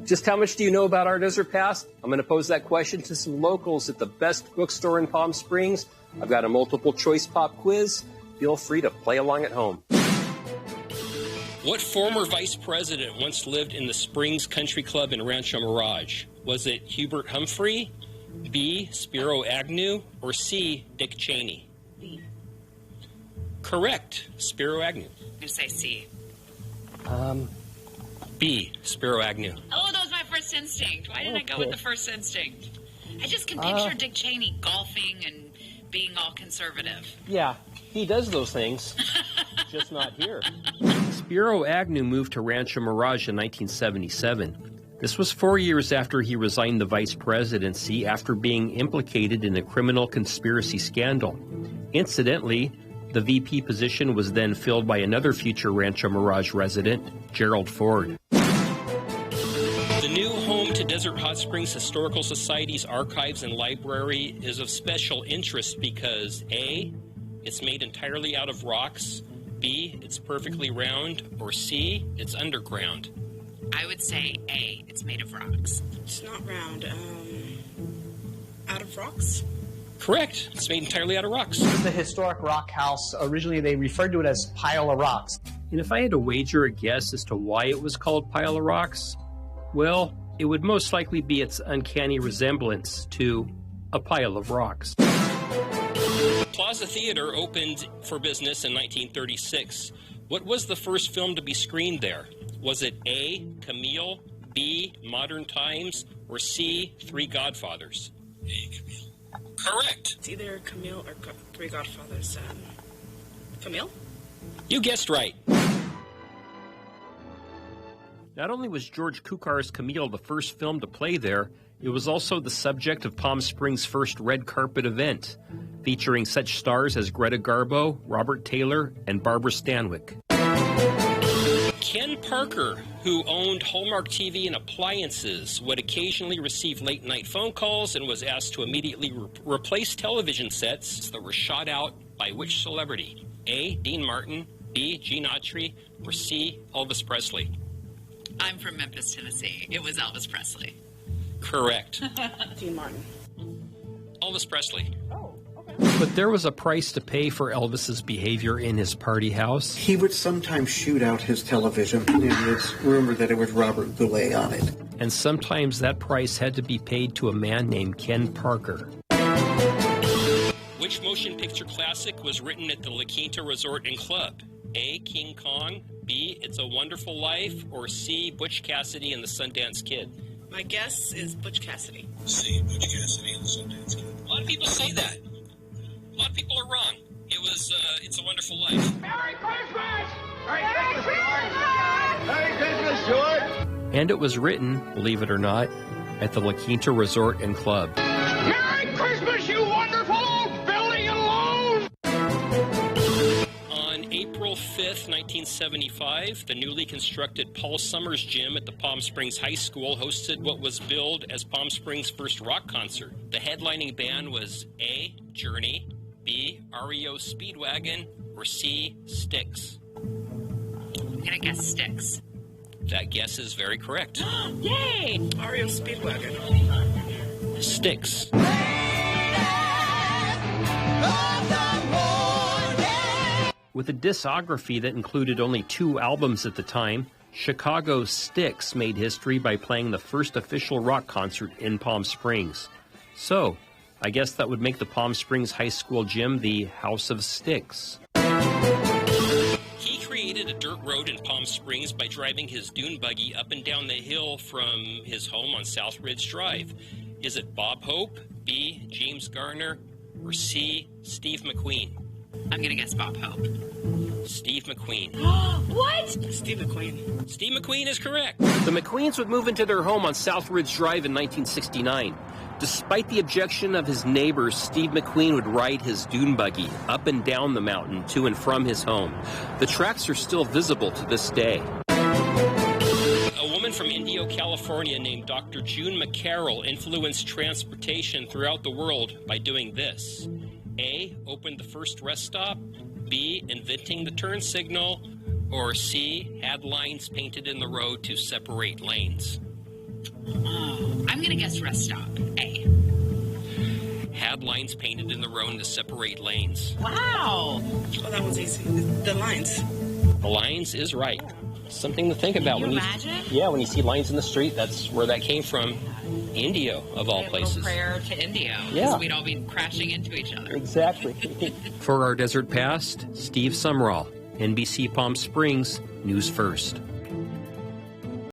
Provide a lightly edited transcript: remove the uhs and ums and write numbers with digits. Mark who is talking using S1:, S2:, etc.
S1: Just how much do you know about our desert past? I'm going to pose that question to some locals at the best bookstore in Palm Springs. I've got a multiple choice pop quiz. Feel free to play along at home.
S2: What former vice president once lived in the Springs Country Club in Rancho Mirage? Was it Hubert Humphrey, B, Spiro Agnew, or C, Dick Cheney?
S3: B.
S2: Correct, Spiro Agnew.
S3: I'm going to say C.
S2: B, Spiro Agnew.
S3: Oh, that was my first instinct. Why didn't I go with the first instinct? I just can picture Dick Cheney golfing and being all conservative.
S1: Yeah, he does those things, just not here.
S2: Spiro Agnew moved to Rancho Mirage in 1977. This was 4 years after he resigned the vice presidency after being implicated in a criminal conspiracy scandal. Incidentally, the VP position was then filled by another future Rancho Mirage resident, Gerald Ford. The new home to Desert Hot Springs Historical Society's archives and library is of special interest because A, it's made entirely out of rocks, B, it's perfectly round, or C, it's underground.
S3: I would say A, it's made of rocks.
S4: It's not round. Out of rocks?
S2: Correct. It's made entirely out of rocks.
S5: The historic rock house, originally they referred to it as Pile of Rocks.
S2: And if I had to wager a guess as to why it was called Pile of Rocks, well, it would most likely be its uncanny resemblance to a pile of rocks. Plaza Theater opened for business in 1936. What was the first film to be screened there? Was it A, Camille, B, Modern Times, or C, Three Godfathers? A, Camille. Correct.
S4: It's either Camille or Three Godfathers. Camille?
S2: You guessed right. Not only was George Cukar's Camille the first film to play there, it was also the subject of Palm Springs' first red carpet event, featuring such stars as Greta Garbo, Robert Taylor, and Barbara Stanwyck. Ken Parker, who owned Hallmark TV and appliances, would occasionally receive late-night phone calls and was asked to immediately replace television sets that were shot out by which celebrity? A, Dean Martin, B, Gene Autry, or C, Elvis Presley?
S3: I'm from Memphis, Tennessee. It was Elvis Presley.
S2: Correct.
S4: Dean Martin.
S2: Elvis Presley.
S4: Oh, okay.
S2: But there was a price to pay for Elvis's behavior in his party house.
S6: He would sometimes shoot out his television, and it's rumored that it was Robert Goulet on it.
S2: And sometimes that price had to be paid to a man named Ken Parker. Which motion picture classic was written at the La Quinta Resort and Club? A, King Kong, B, It's a Wonderful Life, or C, Butch Cassidy and the Sundance Kid?
S4: My guess is Butch Cassidy.
S2: C, Butch Cassidy and the Sundance Kid. A lot of people say that. A lot of people are wrong. It was It's a Wonderful Life.
S7: Merry Christmas! Merry Christmas, George! Merry Christmas, George!
S2: And it was written, believe it or not, at the La Quinta Resort and Club.
S7: Merry Christmas, you wonderful old building and loan!
S2: On April 5th, 1975, the newly constructed Paul Summers Gym at the Palm Springs High School hosted what was billed as Palm Springs' first rock concert. The headlining band was A, Journey, B, REO Speedwagon, or C, Styx.
S3: I'm going to guess Styx.
S2: That guess is very correct.
S3: Yay!
S4: REO Speedwagon.
S2: Styx. With a discography that included only 2 albums at the time, Chicago's Styx made history by playing the first official rock concert in Palm Springs. So, I guess that would make the Palm Springs High School gym the House of Styx. He created a dirt road in Palm Springs by driving his dune buggy up and down the hill from his home on South Ridge Drive. Is it Bob Hope, B, James Garner, or C, Steve McQueen?
S3: I'm going to guess Bob Hope.
S2: Steve McQueen.
S3: What?
S4: Steve McQueen.
S2: Steve McQueen is correct. The McQueens would move into their home on South Ridge Drive in 1969. Despite the objection of his neighbors, Steve McQueen would ride his dune buggy up and down the mountain to and from his home. The tracks are still visible to this day. A woman from Indio, California named Dr. June McCarroll influenced transportation throughout the world by doing this. A, opened the first rest stop, B, inventing the turn signal, or C, had lines painted in the road to separate lanes.
S3: Oh, I'm going to guess rest stop. A.
S2: Had lines painted in the road to separate lanes.
S3: Wow.
S4: Oh, that was easy. The lines.
S2: The lines is right. Something to think about.
S3: Can you
S2: when
S3: imagine?
S2: when you see lines in the street, that's where that came from. Indio, of all
S3: A
S2: places.
S3: little prayer to Indio.
S2: Yeah.
S3: Because we'd all be crashing into each other.
S2: Exactly. For our Desert Past, Steve Sumrall, NBC Palm Springs, News First.